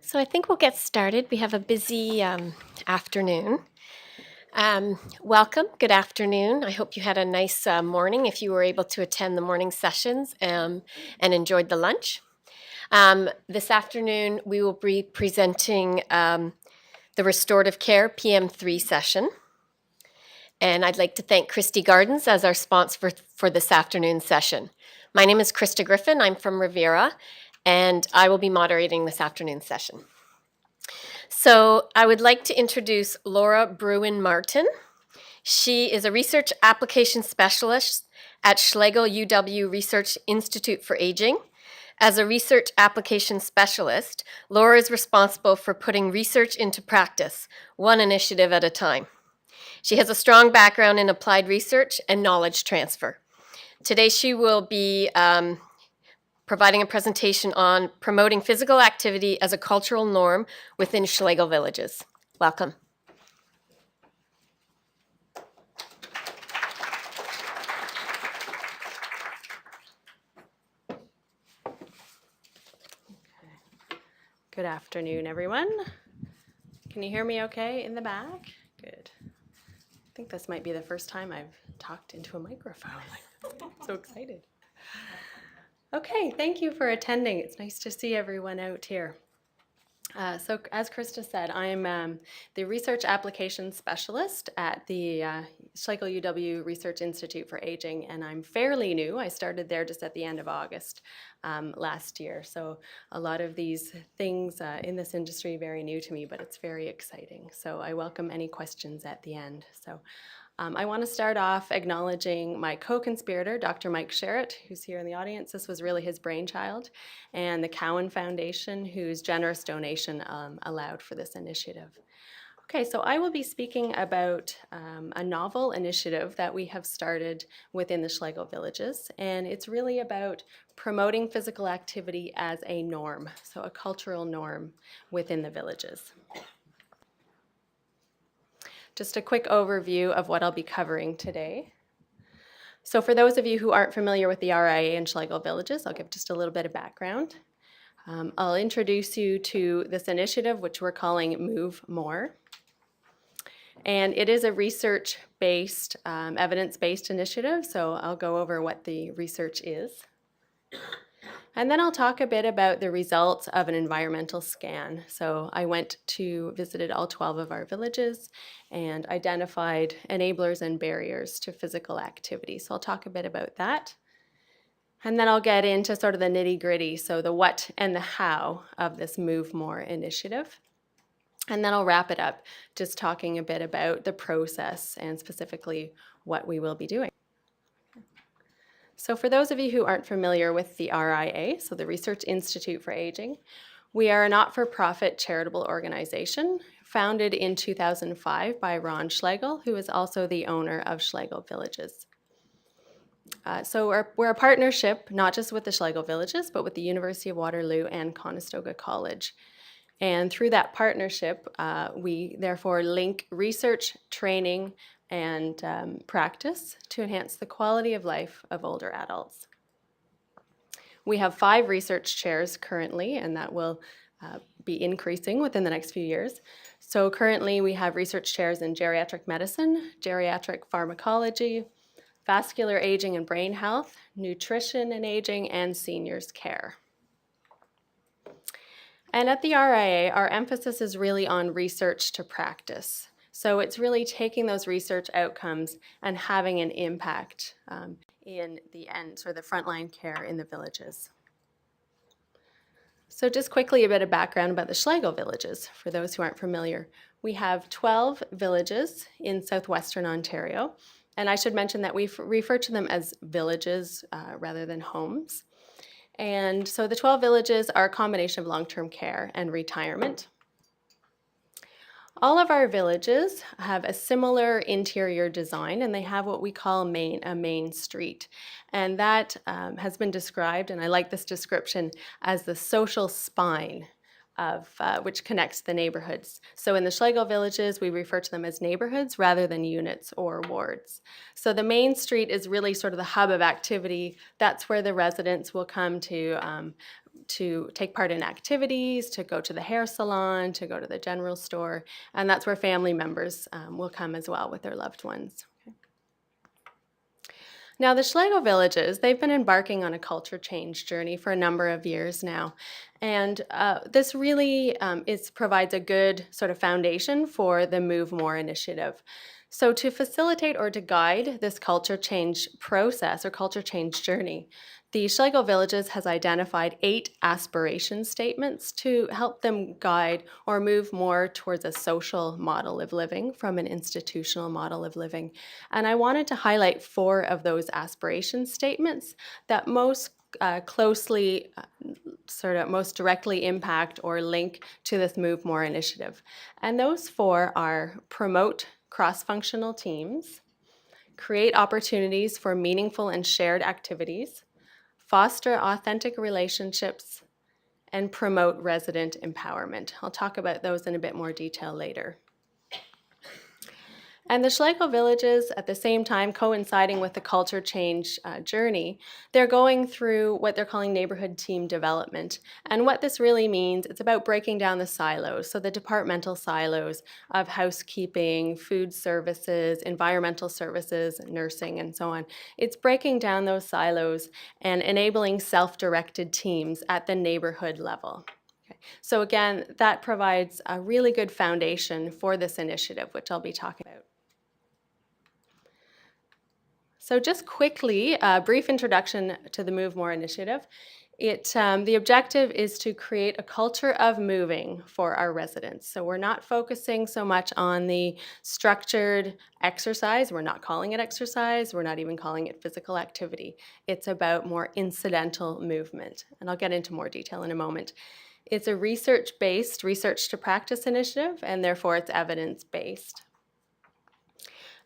So I think we'll get started. We have a busy afternoon. Welcome, good afternoon. I hope you had a nice morning if you were able to attend the morning sessions and enjoyed the lunch. This afternoon we will be presenting the Restorative Care PM3 session. And I'd like to thank Christy Gardens as our sponsor for this afternoon session. My name is Krista Griffin. I'm from Riviera, and I will be moderating this afternoon session. So I would like to introduce Lora Bruyn Martin. She is a research application specialist at Schlegel-UW Research Institute for Aging. As a research application specialist, Lora is responsible for putting research into practice, one initiative at a time. She has a strong background in applied research and knowledge transfer. Today she will be providing a presentation on promoting physical activity as a cultural norm within Schlegel Villages. Welcome. Good afternoon, everyone. Can you hear me okay in the back? Good. I think this might be the first time I've talked into a microphone. I'm so excited. Okay, thank you for attending. It's nice to see everyone out here. So as Krista said, I'm the Research Application Specialist at the Schlegel-UW Research Institute for Aging, and I'm fairly new. I started there just at the end of August last year, so a lot of these things in this industry are very new to me, but it's very exciting. So I welcome any questions at the end. So I want to start off acknowledging my co-conspirator, Dr. Mike Sherritt, who's here in the audience. This was really his brainchild, and the Cowan Foundation, whose generous donation allowed for this initiative. Okay, so I will be speaking about a novel initiative that we have started within the Schlegel Villages, and it's really about promoting physical activity as a norm, so a cultural norm within the villages. Just a quick overview of what I'll be covering today. So for those of you who aren't familiar with the RIA and Schlegel Villages, I'll give just a little bit of background. I'll introduce you to this initiative, which we're calling Move More. And it is a research-based, evidence-based initiative, so I'll go over what the research is. And then I'll talk a bit about the results of an environmental scan. So I visited all 12 of our villages and identified enablers and barriers to physical activity. So I'll talk a bit about that. And then I'll get into sort of the nitty-gritty, so the what and the how of this Move More initiative. And then I'll wrap it up just talking a bit about the process and specifically what we will be doing. So for those of you who aren't familiar with the RIA, so the Research Institute for Aging, we are a not-for-profit charitable organization founded in 2005 by Ron Schlegel, who is also the owner of Schlegel Villages. So we're a partnership, not just with the Schlegel Villages, but with the University of Waterloo and Conestoga College. And through that partnership, we therefore link research, training, and practice to enhance the quality of life of older adults. We have 5 research chairs currently, and that will be increasing within the next few years. So currently we have research chairs in geriatric medicine, geriatric pharmacology, vascular aging and brain health, nutrition and aging, and seniors care. And at the RIA, our emphasis is really on research to practice. So it's really taking those research outcomes and having an impact in the end, or the frontline care in the villages. So just quickly a bit of background about the Schlegel Villages, for those who aren't familiar. We have 12 villages in southwestern Ontario, and I should mention that we refer to them as villages rather than homes. And so the 12 villages are a combination of long-term care and retirement. All of our villages have a similar interior design, and they have what we call a main street. And that has been described, and I like this description, as the social spine of which connects the neighborhoods. So in the Schlegel Villages, we refer to them as neighborhoods rather than units or wards. So the main street is really sort of the hub of activity. That's where the residents will come to to take part in activities, to go to the hair salon, to go to the general store, and that's where family members will come as well with their loved ones. Now, the Schlegel Villages, they've been embarking on a culture change journey for a number of years now. And this really provides a good sort of foundation for the Move More initiative. So to facilitate or to guide this culture change process or culture change journey, the Schlegel Villages has identified 8 aspiration statements to help them guide or move more towards a social model of living from an institutional model of living. And I wanted to highlight 4 of those aspiration statements that most closely, most directly impact or link to this Move More initiative. And those 4 are promote cross-functional teams, create opportunities for meaningful and shared activities, foster authentic relationships, and promote resident empowerment. I'll talk about those in a bit more detail later. And the Schlegel Villages, at the same time coinciding with the culture change journey, they're going through what they're calling neighborhood team development. And what this really means, it's about breaking down the silos, so the departmental silos of housekeeping, food services, environmental services, nursing, and so on. It's breaking down those silos and enabling self-directed teams at the neighborhood level. So again, that provides a really good foundation for this initiative, which I'll be talking about. So just quickly, a brief introduction to the Move More initiative. The objective is to create a culture of moving for our residents. So we're not focusing so much on the structured exercise. We're not calling it exercise. We're not even calling it physical activity. It's about more incidental movement. And I'll get into more detail in a moment. It's a research-based, research to practice initiative, and therefore it's evidence-based.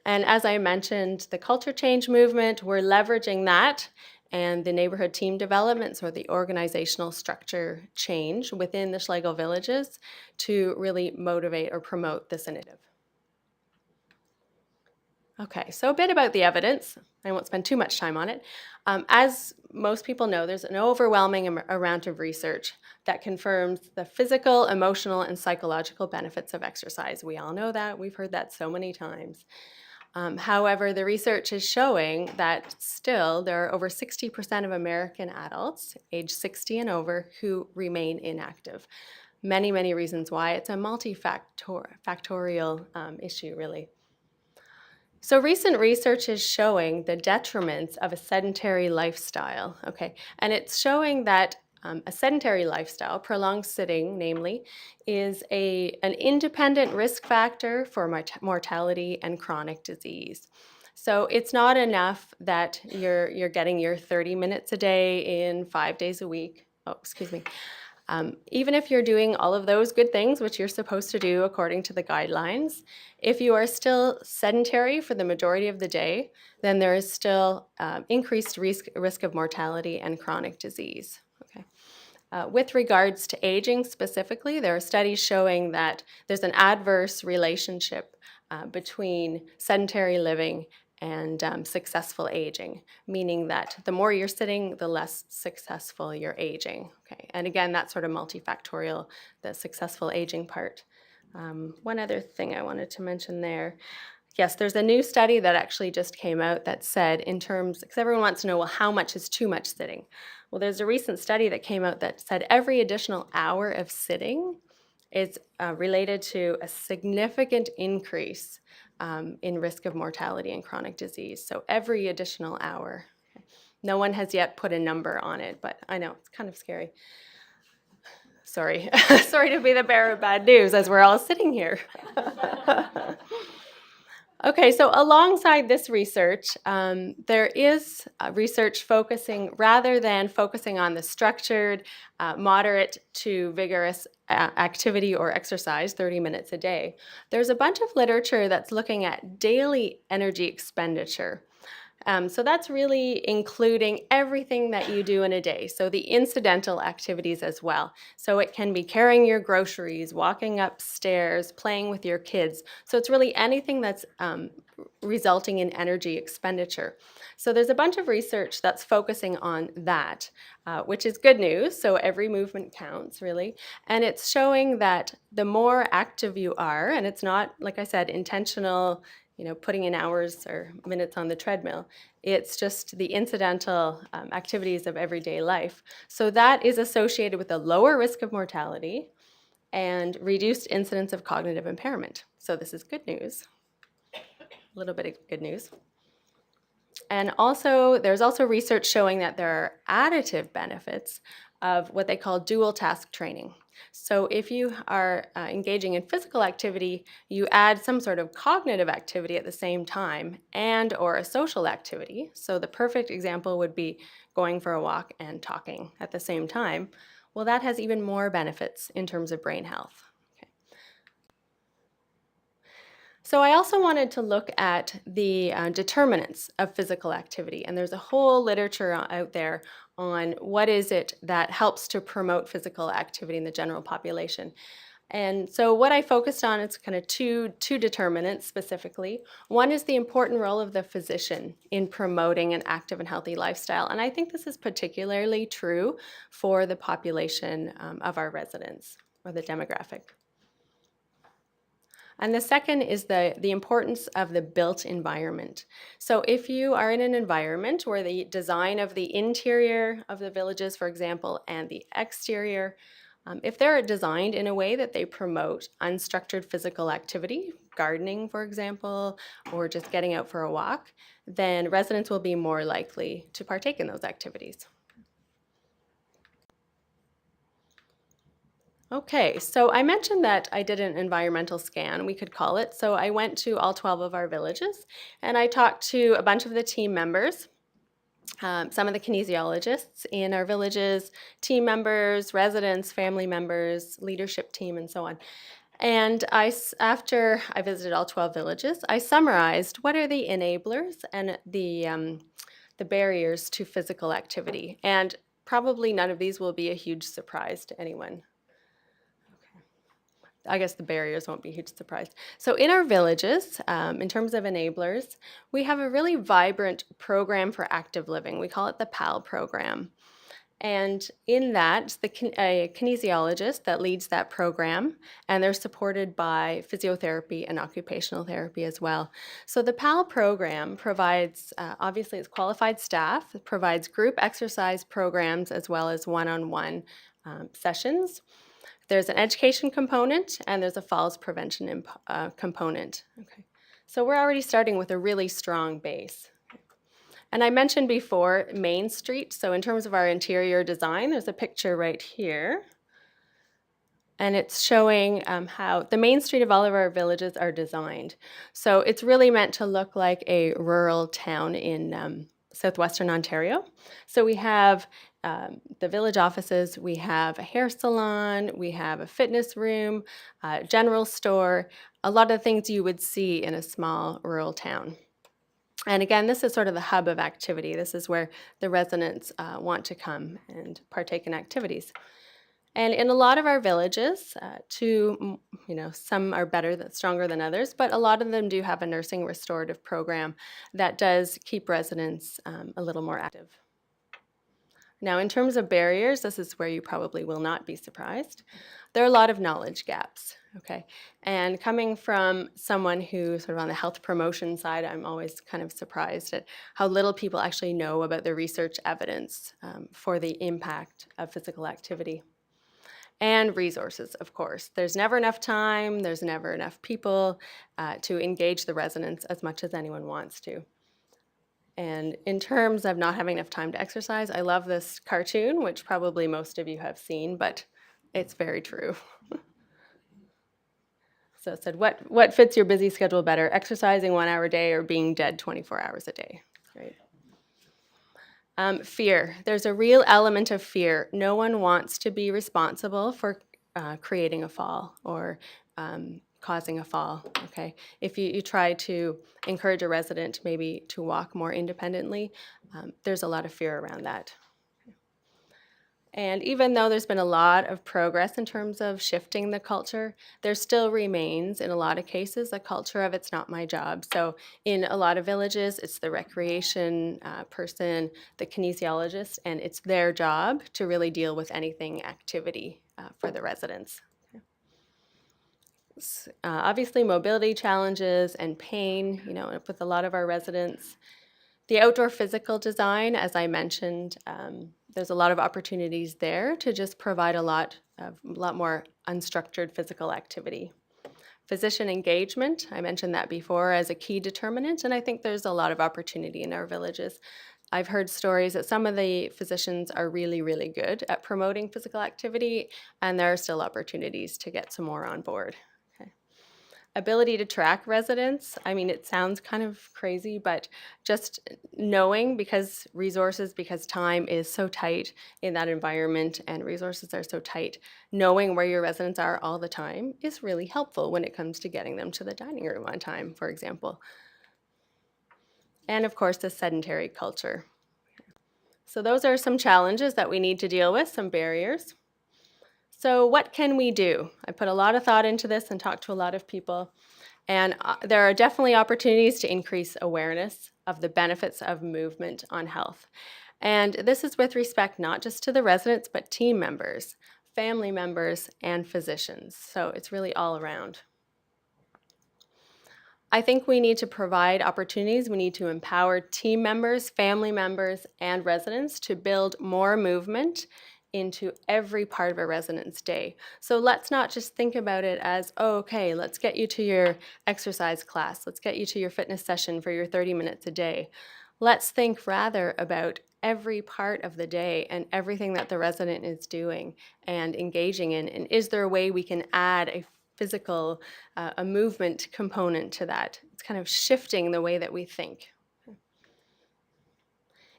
And as I mentioned, the culture change movement, we're leveraging that and the neighborhood team developments or the organizational structure change within the Schlegel Villages to really motivate or promote this initiative. Okay, so a bit about the evidence. I won't spend too much time on it. As most people know, there's an overwhelming amount of research that confirms the physical, emotional, and psychological benefits of exercise. We all know that. We've heard that so many times. However, the research is showing that still there are over 60% of American adults age 60 and over who remain inactive. Many, many reasons why. It's a multifactorial issue, really. So recent research is showing the detriments of a sedentary lifestyle, okay? And it's showing that a sedentary lifestyle, prolonged sitting namely, is an independent risk factor for mortality and chronic disease. So it's not enough that you're getting your 30 minutes a day in 5 days a week. Even if you're doing all of those good things, which you're supposed to do according to the guidelines, if you are still sedentary for the majority of the day, then there is still increased risk of mortality and chronic disease. Okay. With regards to aging specifically, there are studies showing that there's an adverse relationship between sedentary living and successful aging, meaning that the more you're sitting, the less successful you're aging. Okay, and again, that's sort of multifactorial, the successful aging part. One other thing I wanted to mention there. Yes, there's a new study that actually just came out that said because everyone wants to know, well, how much is too much sitting? Well, there's a recent study that came out that said every additional hour of sitting is related to a significant increase in risk of mortality and chronic disease. So every additional hour. Okay. No one has yet put a number on it, but I know, it's kind of scary. Sorry. Sorry to be the bearer of bad news as we're all sitting here. Okay, so alongside this research, there is research rather than focusing on the structured, moderate to vigorous activity or exercise, 30 minutes a day. There's a bunch of literature that's looking at daily energy expenditure. So that's really including everything that you do in a day. So the incidental activities as well. So it can be carrying your groceries, walking upstairs, playing with your kids. So it's really anything that's resulting in energy expenditure. So there's a bunch of research that's focusing on that, which is good news. So every movement counts, really. And it's showing that the more active you are, and it's not, like I said, intentional, putting in hours or minutes on the treadmill. It's just the incidental activities of everyday life. So that is associated with a lower risk of mortality and reduced incidence of cognitive impairment. So this is good news. A little bit of good news. And also, there's also research showing that there are additive benefits of what they call dual task training. So if you are engaging in physical activity, you add some sort of cognitive activity at the same time and or a social activity. So the perfect example would be going for a walk and talking at the same time. Well, that has even more benefits in terms of brain health. So I also wanted to look at the determinants of physical activity, and there's a whole literature out there on what is it that helps to promote physical activity in the general population. And so what I focused on is kind of two determinants specifically. One is the important role of the physician in promoting an active and healthy lifestyle, and I think this is particularly true for the population of our residents, or the demographic. And the second is the importance of the built environment. So if you are in an environment where the design of the interior of the villages, for example, and the exterior, if they're designed in a way that they promote unstructured physical activity, gardening, for example, or just getting out for a walk, then residents will be more likely to partake in those activities. Okay, so I mentioned that I did an environmental scan, we could call it. So I went to all 12 of our villages and I talked to a bunch of the team members, some of the kinesiologists in our villages, team members, residents, family members, leadership team, and so on. And after I visited all 12 villages, I summarized what are the enablers and the barriers to physical activity. And probably none of these will be a huge surprise to anyone. I guess the barriers won't be a huge surprise. So in our villages, in terms of enablers, we have a really vibrant program for active living. We call it the PAL program. And in that, a kinesiologist that leads that program, and they're supported by physiotherapy and occupational therapy as well. So the PAL program provides, obviously it's qualified staff, it provides group exercise programs as well as one-on-one sessions. There's an education component and there's a falls prevention component. Okay. So we're already starting with a really strong base. And I mentioned before Main Street. So in terms of our interior design, there's a picture right here. And it's showing how the main street of all of our villages are designed. So it's really meant to look like a rural town in southwestern Ontario. So we have the village offices, we have a hair salon, we have a fitness room, general store, a lot of things you would see in a small rural town. And again, this is sort of the hub of activity. This is where the residents want to come and partake in activities. And in a lot of our villages, some are stronger than others, but a lot of them do have a nursing restorative program that does keep residents a little more active. Now, in terms of barriers, this is where you probably will not be surprised. There are a lot of knowledge gaps, okay? And coming from someone who's sort of on the health promotion side, I'm always kind of surprised at how little people actually know about the research evidence for the impact of physical activity. And resources, of course. There's never enough time, there's never enough people to engage the residents as much as anyone wants to. And in terms of not having enough time to exercise, I love this cartoon, which probably most of you have seen, but it's very true. So it said, what fits your busy schedule better, exercising 1 hour a day or being dead 24 hours a day? Right. Fear. There's a real element of fear. No one wants to be responsible for creating a fall or causing a fall, okay? If you try to encourage a resident maybe to walk more independently, there's a lot of fear around that. And even though there's been a lot of progress in terms of shifting the culture, there still remains, in a lot of cases, a culture of it's not my job. So in a lot of villages, it's the recreation person, the kinesiologist, and it's their job to really deal with anything activity for the residents. Obviously, mobility challenges and pain, with a lot of our residents. The outdoor physical design, as I mentioned, there's a lot of opportunities there to just provide a lot more unstructured physical activity. Physician engagement, I mentioned that before as a key determinant, and I think there's a lot of opportunity in our villages. I've heard stories that some of the physicians are really, really good at promoting physical activity, and there are still opportunities to get some more on board. Ability to track residents. I mean, it sounds kind of crazy, but just knowing because time is so tight in that environment and resources are so tight, knowing where your residents are all the time is really helpful when it comes to getting them to the dining room on time, for example. And of course, the sedentary culture. So those are some challenges that we need to deal with, some barriers. So what can we do? I put a lot of thought into this and talked to a lot of people. And there are definitely opportunities to increase awareness of the benefits of movement on health. And this is with respect not just to the residents, but team members, family members, and physicians. So it's really all around. I think we need to provide opportunities. We need to empower team members, family members, and residents to build more movement into every part of a resident's day. So let's not just think about it as, oh, okay, let's get you to your exercise class. Let's get you to your fitness session for your 30 minutes a day. Let's think rather about every part of the day and everything that the resident is doing and engaging in. And is there a way we can add a physical, a movement component to that? It's kind of shifting the way that we think.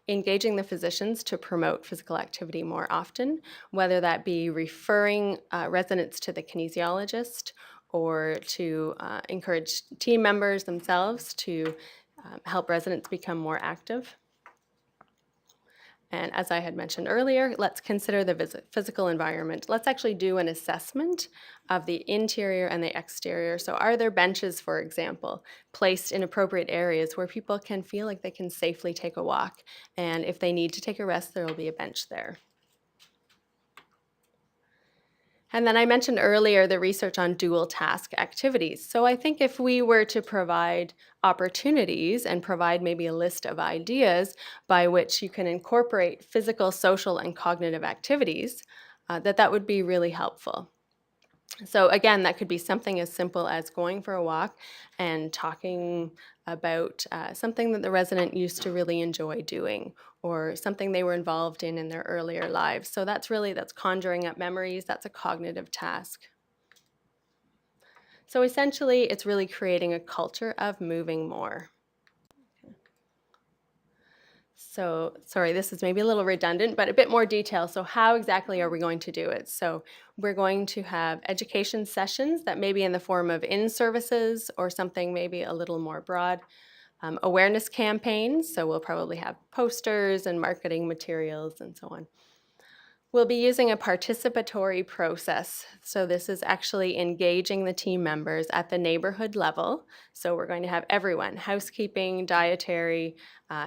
Engaging the physicians to promote physical activity more often, whether that be referring residents to the kinesiologist or to encourage team members themselves to help residents become more active. And as I had mentioned earlier, let's consider the physical environment. Let's actually do an assessment of the interior and the exterior. So are there benches, for example, placed in appropriate areas where people can feel like they can safely take a walk? And if they need to take a rest, there will be a bench there. And then I mentioned earlier the research on dual task activities. So I think if we were to provide opportunities and provide maybe a list of ideas by which you can incorporate physical, social, and cognitive activities, that would be really helpful. So again, that could be something as simple as going for a walk and talking about something that the resident used to really enjoy doing or something they were involved in their earlier lives. So that's conjuring up memories. That's a cognitive task. So essentially, it's really creating a culture of moving more. So, sorry, this is maybe a little redundant, but a bit more detail. So how exactly are we going to do it? So we're going to have education sessions that may be in the form of in-services or something maybe a little more broad. Awareness campaigns, so we'll probably have posters and marketing materials and so on. We'll be using a participatory process. So this is actually engaging the team members at the neighborhood level. So we're going to have everyone, housekeeping, dietary,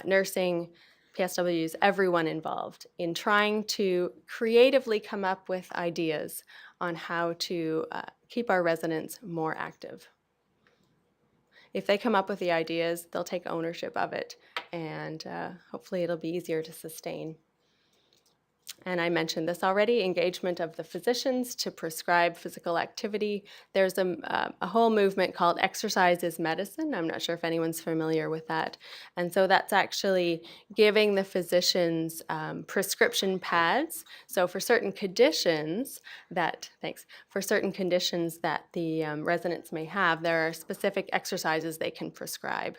nursing, PSWs, everyone involved in trying to creatively come up with ideas on how to keep our residents more active. If they come up with the ideas, they'll take ownership of it, and hopefully it'll be easier to sustain. And I mentioned this already, engagement of the physicians to prescribe physical activity. There's a whole movement called Exercise is Medicine. I'm not sure if anyone's familiar with that. And so that's actually giving the physicians prescription pads. So for certain conditions that, the residents may have, there are specific exercises they can prescribe.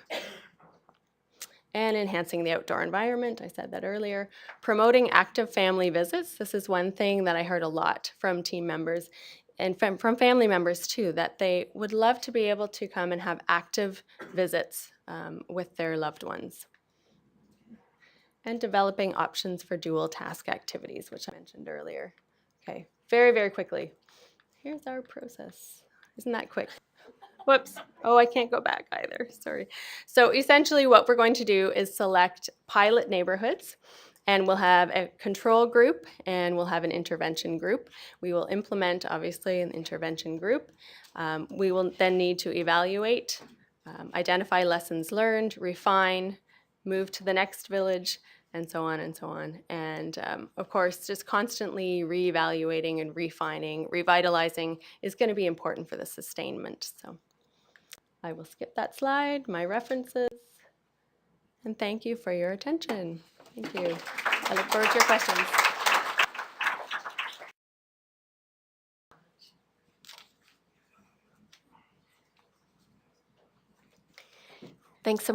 And enhancing the outdoor environment, I said that earlier. Promoting active family visits. This is one thing that I heard a lot from team members. and from family members too, that they would love to be able to come and have active visits with their loved ones. And developing options for dual task activities, which I mentioned earlier. Okay, very, very quickly. Here's our process. Isn't that quick? Whoops. Oh, I can't go back either. Sorry. So essentially what we're going to do is select pilot neighborhoods, and we'll have a control group and we'll have an intervention group. We will implement, obviously, an intervention group. We will then need to evaluate, identify lessons learned, refine, move to the next village, and so on and so on. And of course, just constantly reevaluating and refining, revitalizing is going to be important for the sustainment. So I will skip that slide, my references, and thank you for your attention. Thank you. I look forward to your questions. Thanks so much.